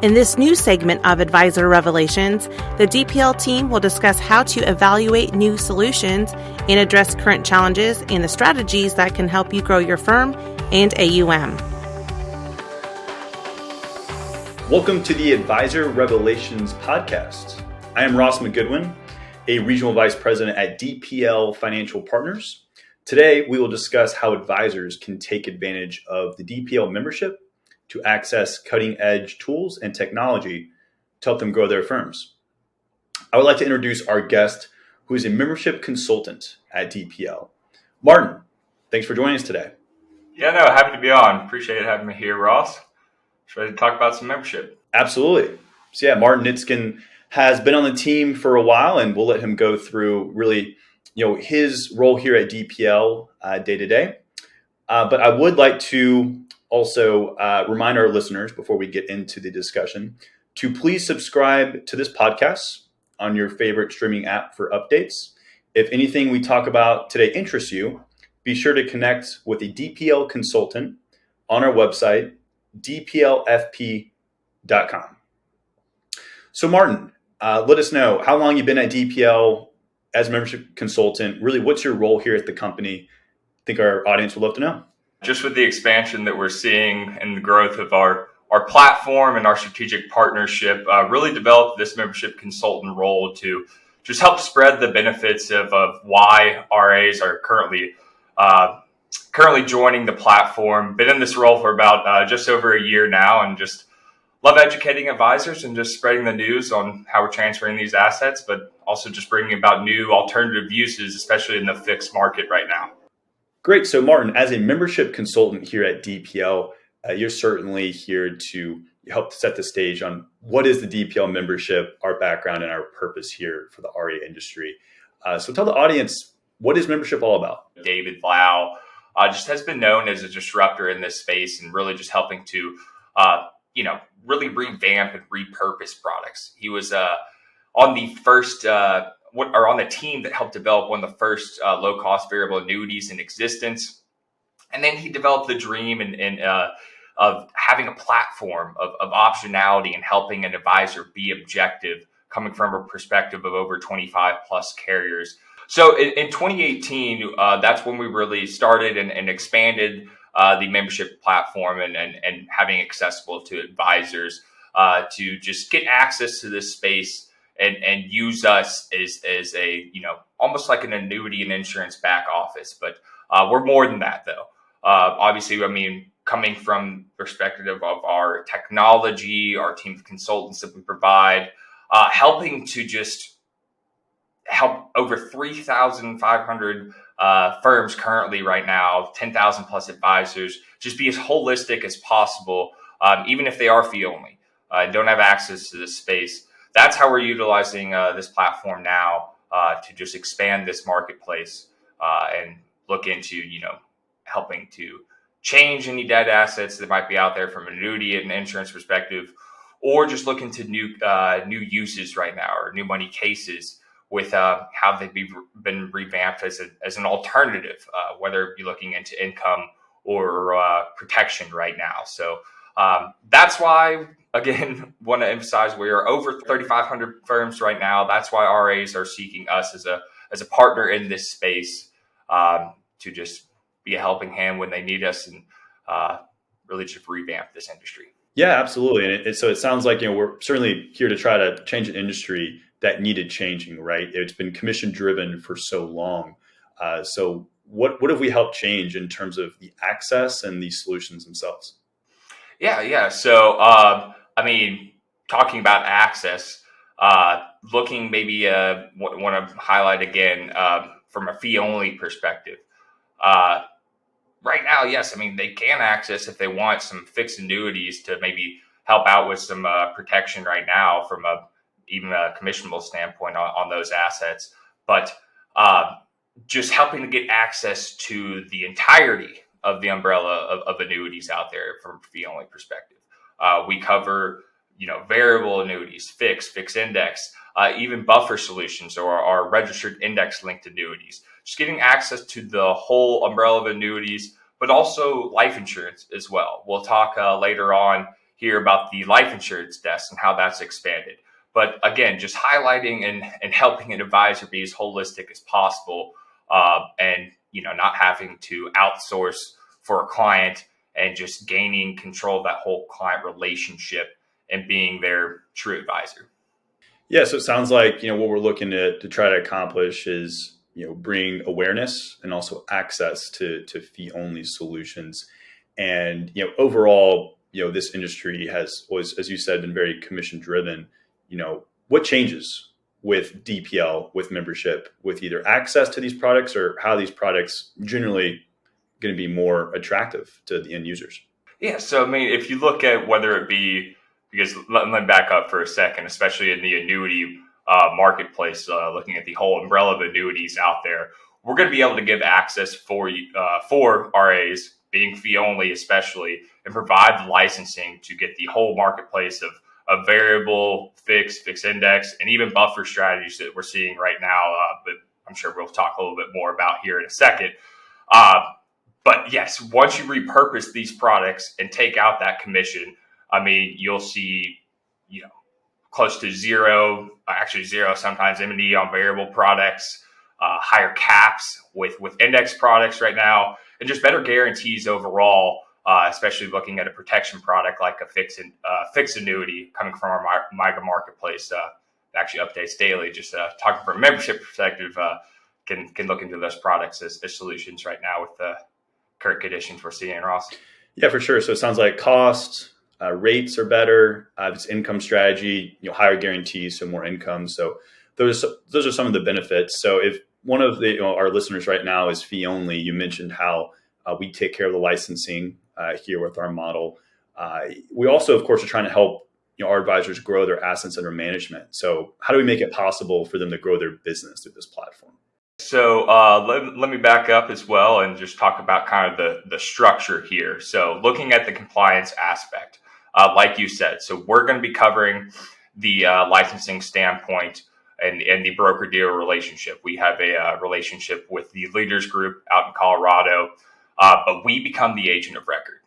In this new segment of Advisor Revelations, the DPL team will discuss how to evaluate new solutions and address current challenges and the strategies that can help you grow your firm and AUM. Welcome to the Advisor Revelations podcast. I am Ross McGoodwin, a Regional Vice President at DPL Financial Partners. Today, we will discuss how advisors can take advantage of the DPL membership to access cutting-edge tools and technology to help them grow their firms. I would like to introduce our guest, who is a membership consultant at DPL. Martin, thanks for joining us today. Happy to be on. Appreciate having me here, Ross. Just ready to talk about some membership. Absolutely. So Martin Nitzkin has been on the team for a while, and we'll let him go through really, his role here at DPL day to day. But I would like to also remind our listeners before we get into the discussion to please subscribe to this podcast on your favorite streaming app for updates. If anything we talk about today interests you, be sure to connect with a DPL consultant on our website, dplfp.com. So Martin, let us know how long you've been at DPL as a membership consultant. Really, what's your role here at the company? I think our audience would love to know. Just with the expansion that we're seeing and the growth of our platform and our strategic partnership, really developed this membership consultant role to just help spread the benefits of why RIAs are currently joining the platform. Been in this role for about just over a year now, and just love educating advisors and just spreading the news on how we're transferring these assets, but also just bringing about new alternative uses, especially in the fixed market right now. Great. So Martin, as a membership consultant here at DPL, you're certainly here to help set the stage on what is the DPL membership, our background, and our purpose here for the RIA industry. So tell the audience, what is membership all about? David Lau just has been known as a disruptor in this space and really just helping to, really revamp and repurpose products. He was on the first on the team that helped develop one of the first low-cost variable annuities in existence. And then he developed the dream of having a platform of optionality and helping an advisor be objective, coming from a perspective of over 25 plus carriers. So in 2018, that's when we really started and expanded the membership platform and having accessible to advisors to just get access to this space and use us as a, almost like an annuity and insurance back office. But we're more than that, though. Obviously, coming from the perspective of our technology, our team of consultants that we provide, helping to just help over 3,500 firms currently right now, 10,000 plus advisors, just be as holistic as possible, even if they are fee only, don't have access to this space. That's how we're utilizing this platform now to just expand this marketplace and look into, helping to change any dead assets that might be out there from an annuity and insurance perspective, or just look into new uses right now or new money cases with how they've been revamped as an alternative, whether you're looking into income or protection right now. So that's why, again, want to emphasize we are over 3,500 firms right now. That's why RIAs are seeking us as a partner in this space to just be a helping hand when they need us and really just revamp this industry. Yeah, absolutely. And so it sounds like, we're certainly here to try to change an industry that needed changing, right? It's been commission driven for so long. So what have we helped change in terms of the access and these solutions themselves? Yeah. So, talking about access, looking maybe want to highlight again from a fee only perspective. Right now, yes, they can access if they want some fixed annuities to maybe help out with some protection right now from even a commissionable standpoint on those assets. But just helping to get access to the entirety of the umbrella of annuities out there from a fee only perspective. We cover, variable annuities, fixed index, even buffer solutions or our registered index linked annuities. Just getting access to the whole umbrella of annuities, but also life insurance as well. We'll talk later on, hear about the life insurance desk and how that's expanded. But again, just highlighting and helping an advisor be as holistic as possible, and not having to outsource for a client, and just gaining control of that whole client relationship and being their true advisor. Yeah, so it sounds like what we're looking to try to accomplish is bring awareness and also access to fee only solutions. And overall, this industry has always, as you said, been very commission driven. What changes with DPL, with membership, with either access to these products or how these products generally going to be more attractive to the end users? Yeah, so I mean, if you look at whether it be, because let me back up for a second, especially in the annuity marketplace, looking at the whole umbrella of annuities out there, we're going to be able to give access for RIAs, being fee only especially, and provide the licensing to get the whole marketplace of variable, fixed index, and even buffer strategies that we're seeing right now. But I'm sure we'll talk a little bit more about here in a second. But yes, once you repurpose these products and take out that commission, I mean, you'll see, close to zero, actually zero sometimes M&E on variable products, higher caps with index products right now, and just better guarantees overall, especially looking at a protection product like a fixed annuity coming from our MIGA marketplace. It actually updates daily. Just talking from a membership perspective, can look into those products as solutions right now with the current conditions we're seeing, Ross. Yeah, for sure. So it sounds like cost, rates are better. It's income strategy, higher guarantees, so more income. So those are some of the benefits. So if one of our listeners right now is fee only, you mentioned how we take care of the licensing here with our model. We also, of course, are trying to help our advisors grow their assets under management. So how do we make it possible for them to grow their business through this platform? So let me back up as well and just talk about kind of the structure here. So looking at the compliance aspect, like you said, so we're going to be covering the licensing standpoint and the broker-dealer relationship. We have a relationship with the Leaders Group out in Colorado, but we become the agent of record.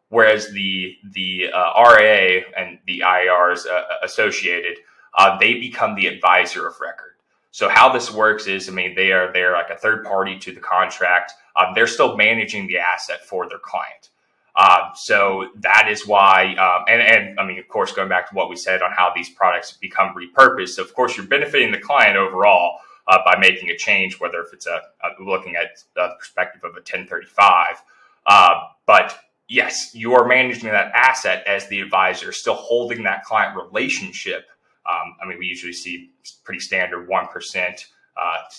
Whereas the RIA and the IRs associated, they become the advisor of record. So how this works is, they're like a third party to the contract. They're still managing the asset for their client. So that is why, and of course, going back to what we said on how these products become repurposed, of course, you're benefiting the client overall by making a change, whether if it's looking at the perspective of a 1035. But yes, you are managing that asset as the advisor, still holding that client relationship. We usually see pretty standard 1%.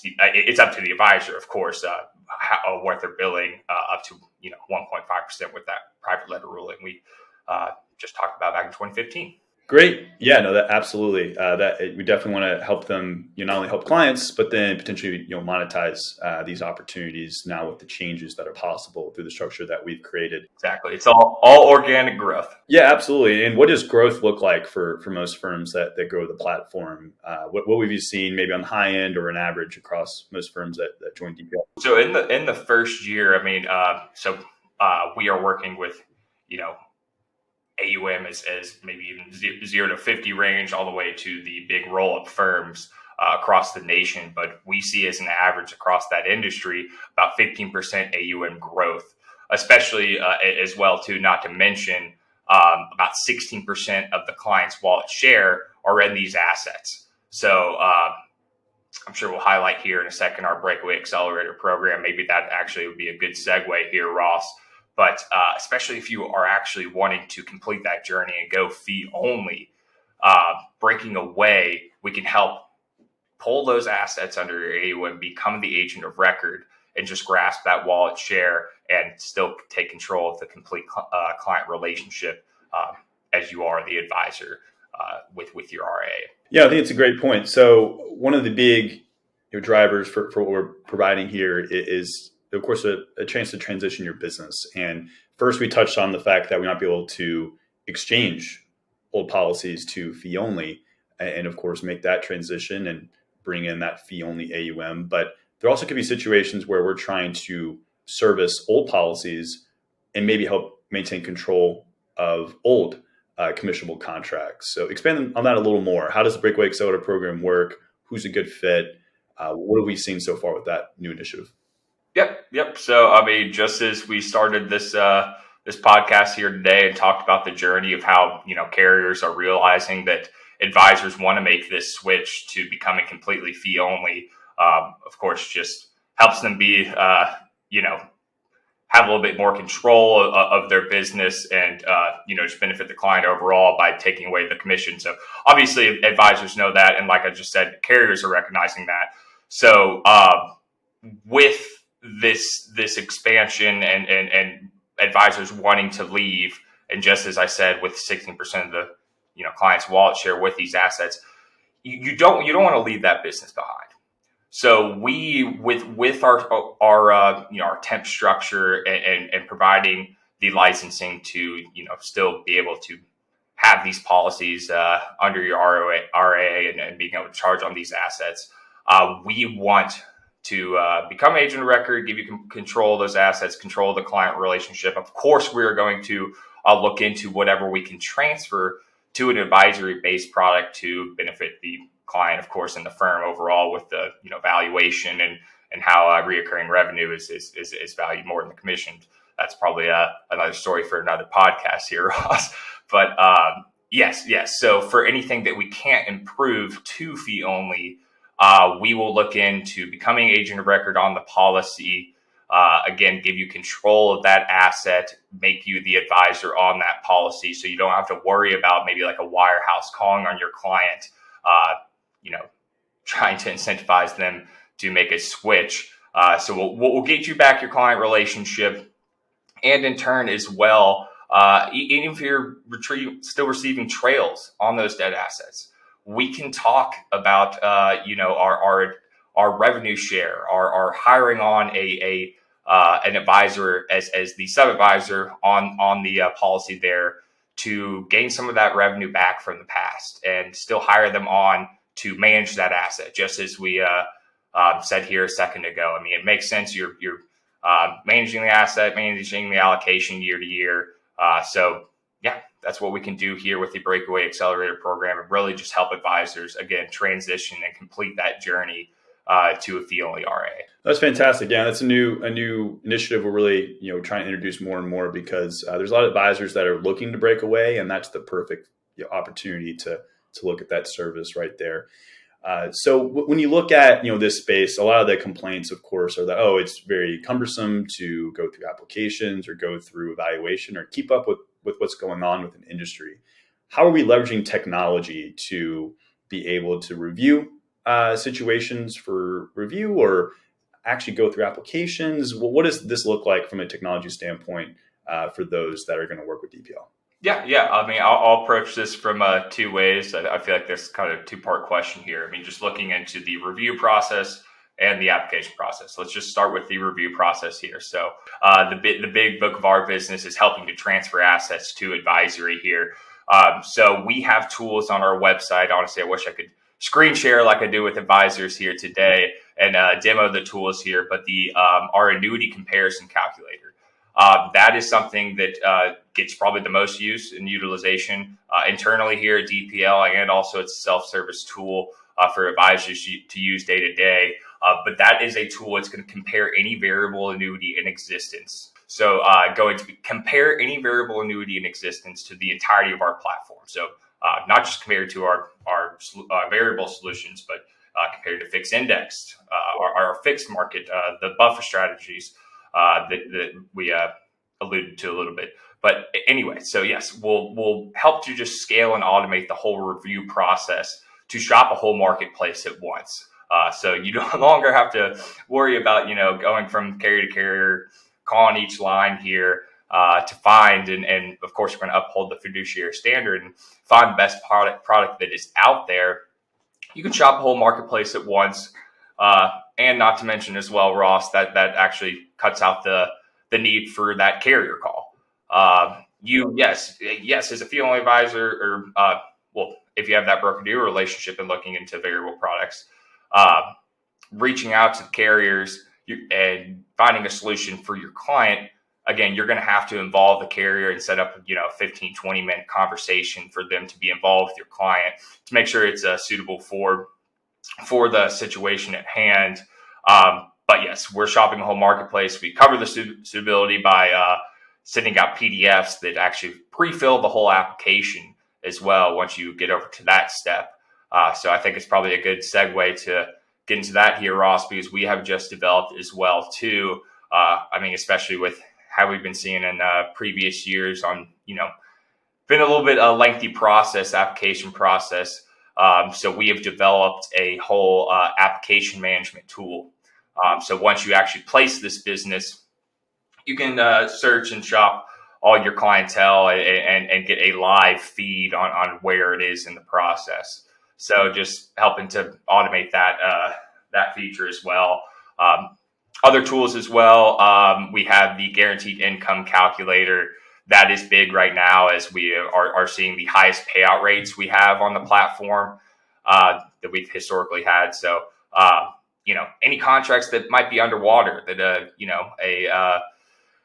It's up to the advisor, of course, what they're billing up to 1.5% with that private letter ruling we just talked about back in 2015. Great. Yeah, no, that absolutely. We definitely want to help them, not only help clients, but then potentially, monetize these opportunities now with the changes that are possible through the structure that we've created. Exactly. It's all organic growth. Yeah, absolutely. And what does growth look like for most firms that grow the platform? What have you seen maybe on the high end or an average across most firms that join DPL? So in the first year, we are working with, AUM as maybe even 0 to 50 range, all the way to the big roll-up firms across the nation. But we see as an average across that industry about 15% AUM growth, especially as well too. Not to mention about 16% of the client's wallet share are in these assets. So I'm sure we'll highlight here in a second our Breakaway Accelerator program. Maybe that actually would be a good segue here, Ross. But especially if you are actually wanting to complete that journey and go fee only, breaking away, we can help pull those assets under your AUM, become the agent of record, and just grasp that wallet share and still take control of the complete client relationship as you are the advisor with your RIA. Yeah, I think it's a great point. So one of the big drivers for what we're providing here is, of course, a chance to transition your business. And first, we touched on the fact that we might be able to exchange old policies to fee only, and of course, make that transition and bring in that fee only AUM. But there also could be situations where we're trying to service old policies and maybe help maintain control of old commissionable contracts. So expand on that a little more. How does the Breakaway Accelerator program work? Who's a good fit? What have we seen so far with that new initiative? Yep. So, I mean, just as we started this this podcast here today and talked about the journey of how, carriers are realizing that advisors want to make this switch to becoming completely fee only, of course, just helps them be, have a little bit more control of their business and, just benefit the client overall by taking away the commission. So obviously advisors know that. And like I just said, carriers are recognizing that. So with this expansion and advisors wanting to leave, and just as I said, with 16% of the client's wallet share with these assets, you don't want to leave that business behind. So we with our temp structure and providing the licensing to still be able to have these policies under your RIA and being able to charge on these assets, we want to become agent of record, give you control of those assets, control the client relationship. Of course, we are going to look into whatever we can transfer to an advisory-based product to benefit the client, of course, and the firm overall with the valuation and how reoccurring revenue is valued more than the commission. That's probably another story for another podcast here, Ross. But yes. So for anything that we can't improve to fee only, we will look into becoming agent of record on the policy. Again, give you control of that asset, make you the advisor on that policy, so you don't have to worry about maybe like a wirehouse calling on your client, trying to incentivize them to make a switch. So we'll get you back your client relationship, and in turn as well, even if you're still receiving trails on those dead assets, we can talk about our revenue share, our hiring on an advisor as the sub-advisor on the policy there to gain some of that revenue back from the past and still hire them on to manage that asset, just as we said here a second ago. I mean, it makes sense. You're managing the asset, managing the allocation year to year. So yeah, that's what we can do here with the Breakaway Accelerator program, and really just help advisors, again, transition and complete that journey to a fee-only RIA. That's fantastic. Yeah, that's a new initiative we're really trying to introduce more and more, because there's a lot of advisors that are looking to break away, and that's the perfect opportunity to look at that service right there. So when you look at this space, a lot of the complaints, of course, are that it's very cumbersome to go through applications or go through evaluation or keep up with what's going on with an industry. How are we leveraging technology to be able to review situations for review or actually go through applications? Well, what does this look like from a technology standpoint for those that are going to work with DPL? Yeah. I mean, I'll approach this from two ways. I feel like there's kind of a two-part question here. I mean, just looking into the review process and the application process. Let's just start with the review process here. So the big book of our business is helping to transfer assets to advisory here. So we have tools on our website. Honestly, I wish I could screen share like I do with advisors here today and demo the tools here. But our annuity comparison calculator, that is something that gets probably the most use and utilization internally here at DPL, and also it's a self-service tool for advisors to use day to day. But that is a tool that's going to compare any variable annuity in existence. So going to compare any variable annuity in existence to the entirety of our platform. So not just compared to our variable solutions, but compared to fixed indexed, our fixed market, the buffer strategies that we alluded to a little bit. But anyway, so yes, we'll help to just scale and automate the whole review process to shop a whole marketplace at once. So you no longer have to worry about, going from carrier to carrier, calling each line here to find, and of course, we're going to uphold the fiduciary standard and find the best product that is out there. You can shop a whole marketplace at once. And not to mention as well, Ross, that actually cuts out the need for that carrier call. Yes, as a fee-only advisor, or if you have that broker-dealer relationship and looking into variable products, reaching out to the carriers and finding a solution for your client again, you're going to have to involve the carrier and set up, 15, 20-minute conversation for them to be involved with your client to make sure it's suitable for the situation at hand. But yes, we're shopping a whole marketplace. We cover the suitability by sending out PDFs that actually pre-fill the whole application as well once you get over to that step. So I think it's probably a good segue to get into that here, Ross, because we have just developed as well too. Especially with how we've been seeing in previous years on, been a little bit a lengthy application process. So we have developed a whole application management tool. So once you actually place this business, you can search and shop all your clientele and get a live feed on where it is in the process. So just helping to automate that feature as well. Other tools as well. We have the guaranteed income calculator. That is big right now as we are seeing the highest payout rates we have on the platform that we've historically had. So, any contracts that might be underwater that,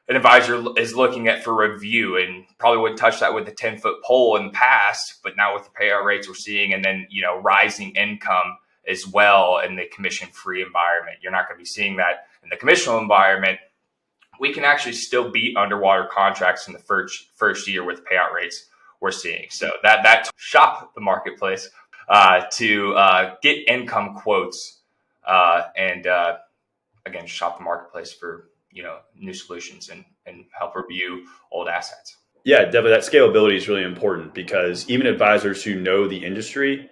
an advisor is looking at for review and probably wouldn't touch that with a 10-foot pole in the past, but now with the payout rates we're seeing and then, rising income as well in the commission-free environment. You're not going to be seeing that in the commissional environment. We can actually still beat underwater contracts in the first year with payout rates we're seeing. So that shop the marketplace to get income quotes and again, shop the marketplace for new solutions and help review old assets. Yeah, definitely. That scalability is really important because even advisors who know the industry,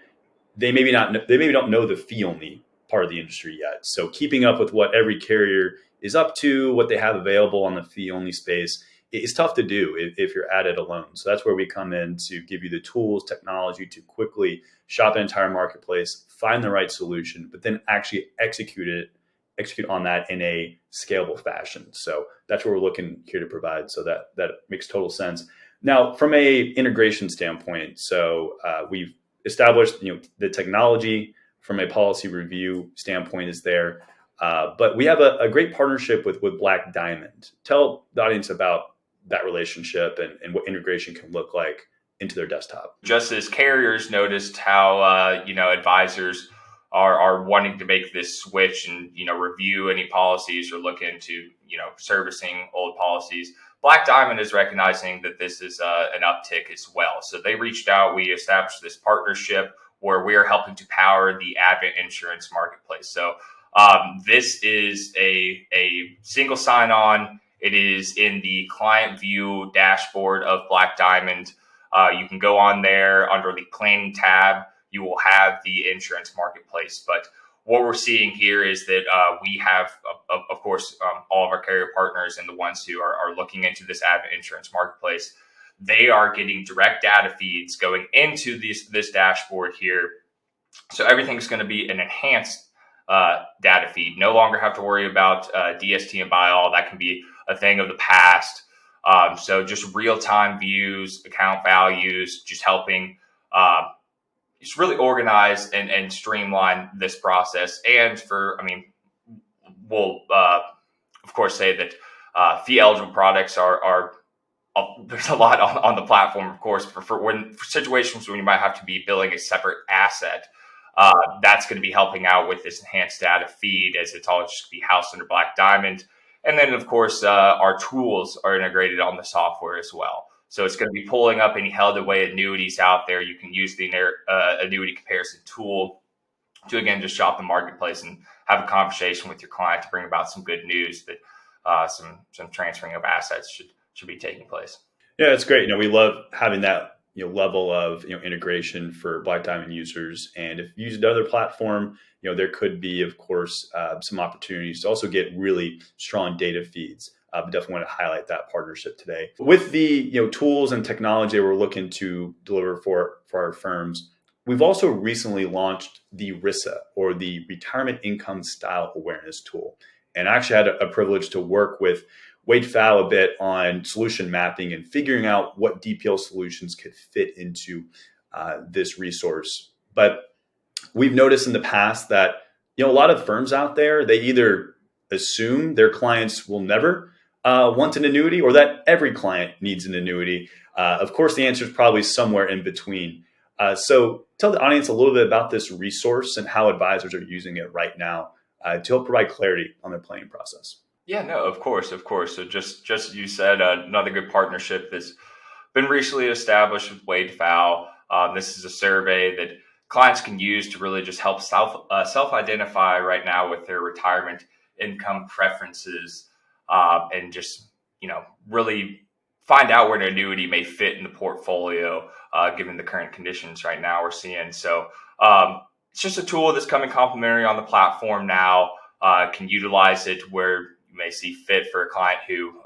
they maybe don't know the fee only part of the industry yet. So keeping up with what every carrier is up to, what they have available on the fee only space, is tough to do if you're at it alone. So that's where we come in to give you the tools, technology to quickly shop an entire marketplace, find the right solution, but then actually execute on that in a scalable fashion. So that's what we're looking here to provide. So that makes total sense. Now, from a integration standpoint, so we've established the technology from a policy review standpoint is there, but we have a great partnership with Black Diamond. Tell the audience about that relationship and what integration can look like into their desktop. Just as carriers noticed how advisors are wanting to make this switch and review any policies or look into servicing old policies, Black Diamond is recognizing that this is an uptick as well. So they reached out. We established this partnership where we are helping to power the Advent insurance marketplace. So this is a single sign-on. It is in the client view dashboard of Black Diamond. You can go on there under the planning tab. You will have the insurance marketplace. But what we're seeing here is that we have, of course, all of our carrier partners and the ones who are looking into this Advent insurance marketplace, they are getting direct data feeds going into this dashboard here. So everything's going to be an enhanced data feed. No longer have to worry about DST and buy all. That can be a thing of the past. So just real-time views, account values, just helping just really organize and streamline this process. And we'll of course say that fee eligible products are there's a lot on the platform, of course, for situations when you might have to be billing a separate asset. That's going to be helping out with this enhanced data feed as it's all just be housed under Black Diamond. And then, of course, our tools are integrated on the software as well. So it's going to be pulling up any held away annuities out there. You can use the annuity comparison tool to, again, just shop the marketplace and have a conversation with your client to bring about some good news that some transferring of assets should be taking place. Yeah, it's great. We love having that level of integration for Black Diamond users. And if you use another platform, there could be, of course, some opportunities to also get really strong data feeds. But definitely want to highlight that partnership today. With the tools and technology we're looking to deliver for our firms, we've also recently launched the RISA, or the Retirement Income Style Awareness Tool. And I actually had a privilege to work with Wade Fow a bit on solution mapping and figuring out what DPL solutions could fit into this resource. But we've noticed in the past that a lot of firms out there, they either assume their clients will never want an annuity or that every client needs an annuity? Of course, the answer is probably somewhere in between. So tell the audience a little bit about this resource and how advisors are using it right now to help provide clarity on their planning process. Yeah, no, of course. So just as you said, another good partnership that's been recently established with Wade Fowl. This is a survey that clients can use to really just help self-identify right now with their retirement income preferences, and just, really find out where an annuity may fit in the portfolio, given the current conditions right now we're seeing. So it's just a tool that's coming complimentary on the platform now. Can utilize it where you may see fit for a client who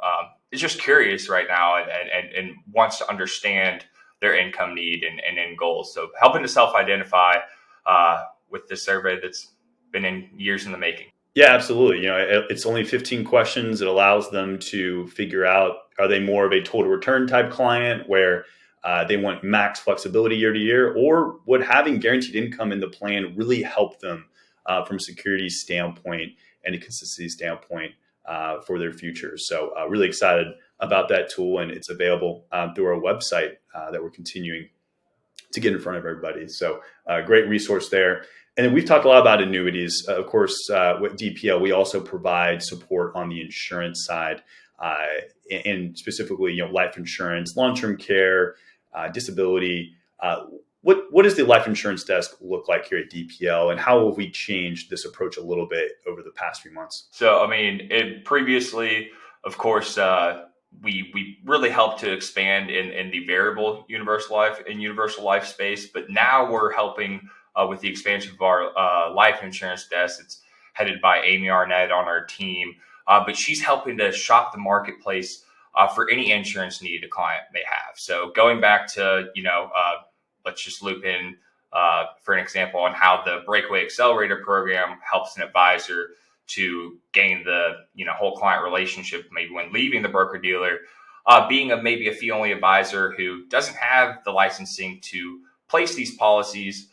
is just curious right now and wants to understand their income need and end goals. So helping to self-identify with this survey that's been in years in the making. Yeah, absolutely. It's only 15 questions. It allows them to figure out, are they more of a total return type client where they want max flexibility year to year, or would having guaranteed income in the plan really help them from a security standpoint and a consistency standpoint for their future? So really excited about that tool, and it's available through our website that we're continuing to get in front of everybody. So great resource there. And then we've talked a lot about annuities. Of course, with DPL, we also provide support on the insurance side, and specifically, life insurance, long-term care, disability. What does the life insurance desk look like here at DPL, and how have we changed this approach a little bit over the past few months? So, previously, of course, we really helped to expand in the variable universal life space, but now we're helping with the expansion of our life insurance desk. It's headed by Amy Arnett on our team, but she's helping to shop the marketplace for any insurance need a client may have. So going back to, let's just loop in for an example on how the Breakaway Accelerator program helps an advisor to gain the whole client relationship, maybe when leaving the broker dealer, being maybe a fee only advisor who doesn't have the licensing to place these policies.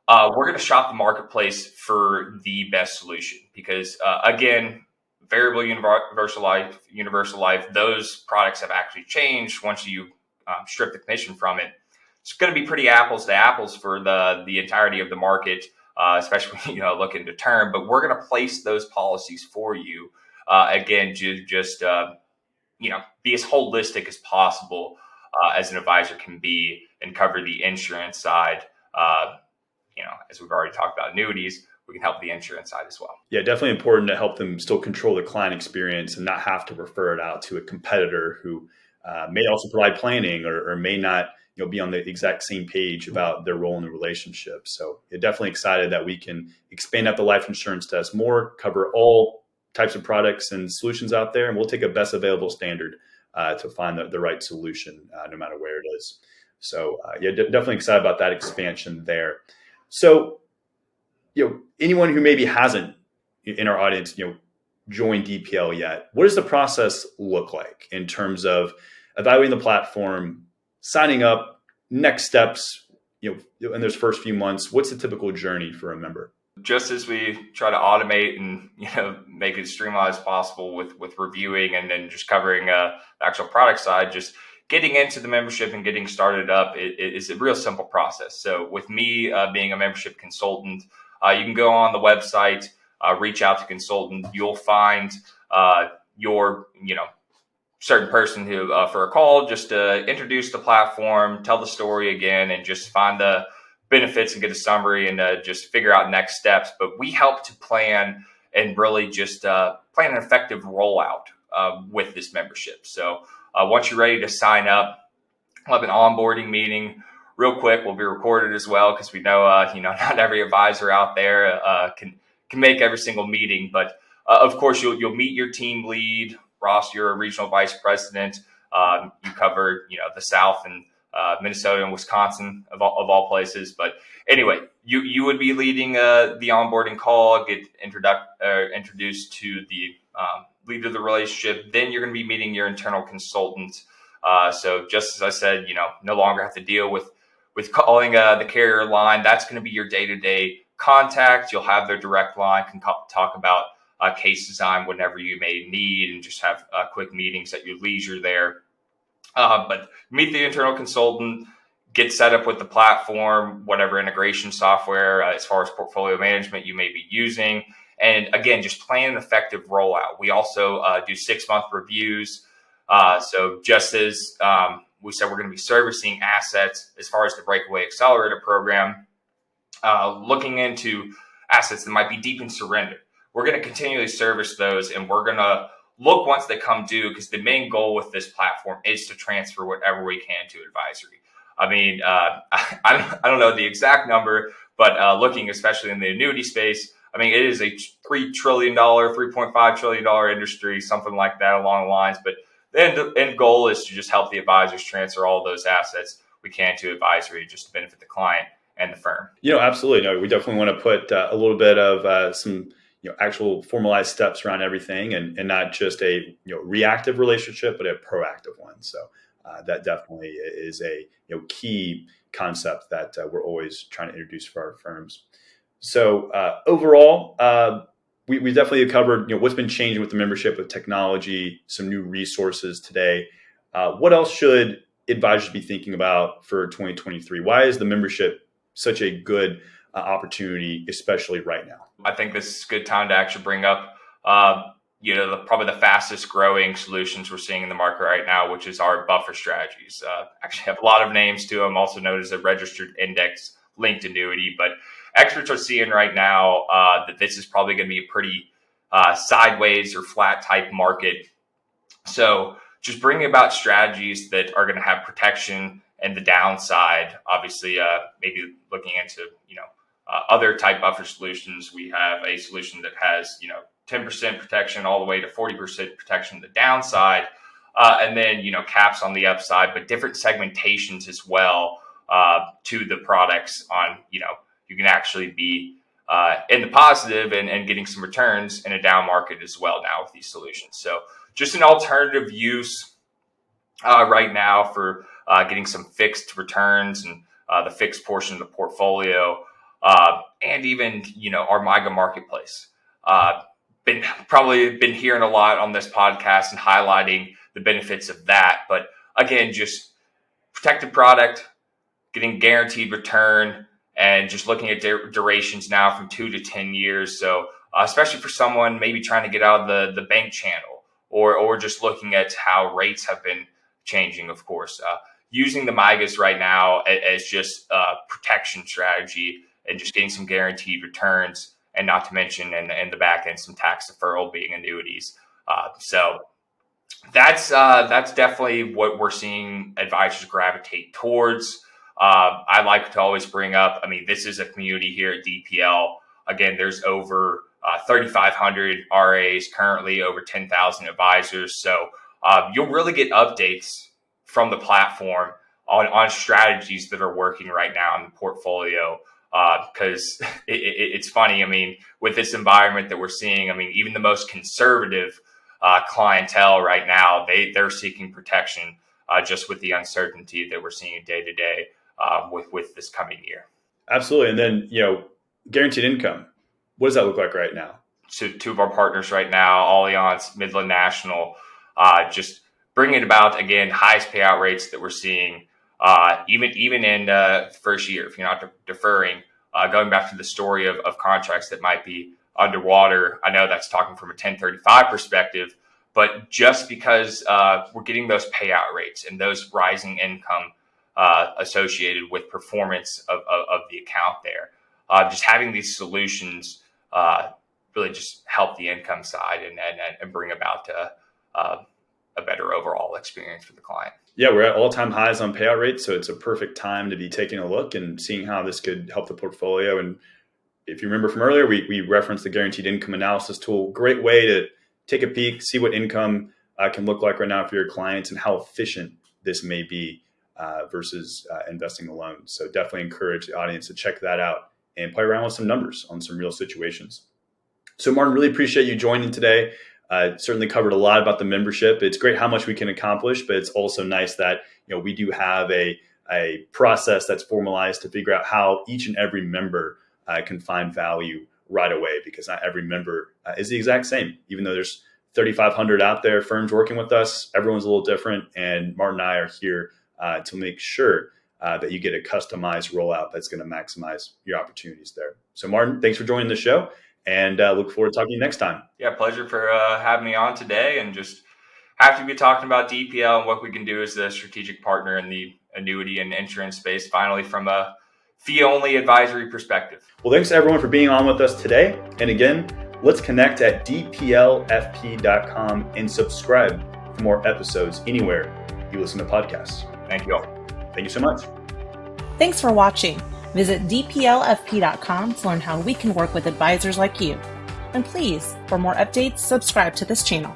We're going to shop the marketplace for the best solution because, again, variable universal life, those products have actually changed once you strip the commission from it. It's going to be pretty apples to apples for the entirety of the market, especially when looking to term. But we're going to place those policies for you. Again, just be as holistic as possible as an advisor can be and cover the insurance side. As we've already talked about annuities, we can help the insurance side as well. Yeah, definitely important to help them still control the client experience and not have to refer it out to a competitor who may also provide planning or may not be on the exact same page about their role in the relationship. So yeah, definitely excited that we can expand out the life insurance desk more, cover all types of products and solutions out there, and we'll take a best available standard to find the right solution no matter where it is. So definitely excited about that expansion there. So, anyone who maybe hasn't in our audience, joined DPL yet, what does the process look like in terms of evaluating the platform, signing up, next steps, in those first few months? What's the typical journey for a member? Just as we try to automate and make it as streamlined as possible with reviewing and then just covering the actual product side, just getting into the membership and getting started up is a real simple process. So with me being a membership consultant, you can go on the website, reach out to consultant. You'll find your certain person who for a call, just to introduce the platform, tell the story again, and just find the benefits and get a summary and just figure out next steps. But we help to plan and really just plan an effective rollout with this membership. So once you're ready to sign up, we'll have an onboarding meeting real quick. We'll be recorded as well because we know, not every advisor out there can make every single meeting. But of course, you'll meet your team lead. Ross, you're a regional vice president. You cover, the South and Minnesota and Wisconsin of all places. But anyway, you would be leading the onboarding call, get introduced to the lead of the relationship. Then you're going to be meeting your internal consultant. So just as I said, no longer have to deal with calling the carrier line. That's going to be your day-to-day contact. You'll have their direct line, can talk about case design whenever you may need, and just have quick meetings at your leisure there. But meet the internal consultant, get set up with the platform, whatever integration software as far as portfolio management you may be using. And again, just plan an effective rollout. We also do 6-month reviews. So just as we said, we're going to be servicing assets as far as the Breakaway Accelerator program, looking into assets that might be deep in surrender. We're going to continually service those, and we're going to look once they come due, because the main goal with this platform is to transfer whatever we can to advisory. I mean, I don't know the exact number, but looking especially in the annuity space, I mean, it is a $3 trillion, $3.5 trillion industry, something like that along the lines. But the end goal is to just help the advisors transfer all those assets we can to advisory, just to benefit the client and the firm. Absolutely. No, we definitely want to put a little bit of some actual formalized steps around everything, and not just a reactive relationship, but a proactive one. So that definitely is a key concept that we're always trying to introduce for our firms. So overall, we definitely covered what's been changing with the membership, with technology, some new resources today. What else should advisors be thinking about for 2023? Why is the membership such a good opportunity, especially right now? I think this is a good time to actually bring up, probably the fastest growing solutions we're seeing in the market right now, which is our buffer strategies. Actually have a lot of names to them, also known as a registered index linked annuity. But experts are seeing right now that this is probably going to be a pretty sideways or flat type market. So just bringing about strategies that are going to have protection and the downside. Obviously, maybe looking into other type buffer solutions. We have a solution that has 10% protection all the way to 40% protection the downside, and then caps on the upside, but different segmentations as well to the products. On you can actually be in the positive and getting some returns in a down market as well now with these solutions. So just an alternative use right now for getting some fixed returns and the fixed portion of the portfolio, and even our MYGA marketplace. Been hearing a lot on this podcast and highlighting the benefits of that. But again, just protected product, getting guaranteed return, and just looking at durations now from 2 to 10 years. So especially for someone maybe trying to get out of the bank channel, or just looking at how rates have been changing, of course. Using the MYGAs right now as just a protection strategy and just getting some guaranteed returns, and not to mention in the back end some tax deferral being annuities. So that's definitely what we're seeing advisors gravitate towards. I like to always bring up, I mean, this is a community here at DPL. Again, there's over 3,500 RIAs currently, over 10,000 advisors. So you'll really get updates from the platform on strategies that are working right now in the portfolio. Because it's funny, I mean, with this environment that we're seeing, I mean, even the most conservative clientele right now, they're seeking protection just with the uncertainty that we're seeing day to day with this coming year. Absolutely. And then, guaranteed income, what does that look like right now? So 2 of our partners right now, Allianz, Midland National, just bringing about, again, highest payout rates that we're seeing. Even in the first year, if you're not deferring, going back to the story of contracts that might be underwater. I know that's talking from a 1035 perspective, but just because we're getting those payout rates and those rising income associated with performance of the account there, just having these solutions really just help the income side and bring about a better overall experience for the client. Yeah, we're at all-time highs on payout rates, so it's a perfect time to be taking a look and seeing how this could help the portfolio. And if you remember from earlier, we referenced the guaranteed income analysis tool. Great way to take a peek, see what income can look like right now for your clients and how efficient this may be versus investing alone. So definitely encourage the audience to check that out and play around with some numbers on some real situations. So Martin, really appreciate you joining today. Certainly covered a lot about the membership. It's great how much we can accomplish, but it's also nice that we do have a process that's formalized to figure out how each and every member can find value right away, because not every member is the exact same. Even though there's 3,500 out there, firms working with us, everyone's a little different. And Martin and I are here to make sure that you get a customized rollout that's going to maximize your opportunities there. So Martin, thanks for joining the show, and look forward to talking to you next time. Yeah, pleasure for having me on today, and just happy to be talking about DPL and what we can do as a strategic partner in the annuity and insurance space, finally from a fee-only advisory perspective. Well, thanks everyone for being on with us today. And again, let's connect at dplfp.com and subscribe for more episodes anywhere you listen to podcasts. Thank you all. Thank you so much. Thanks for watching. Visit dplfp.com to learn how we can work with advisors like you. And please, for more updates, subscribe to this channel.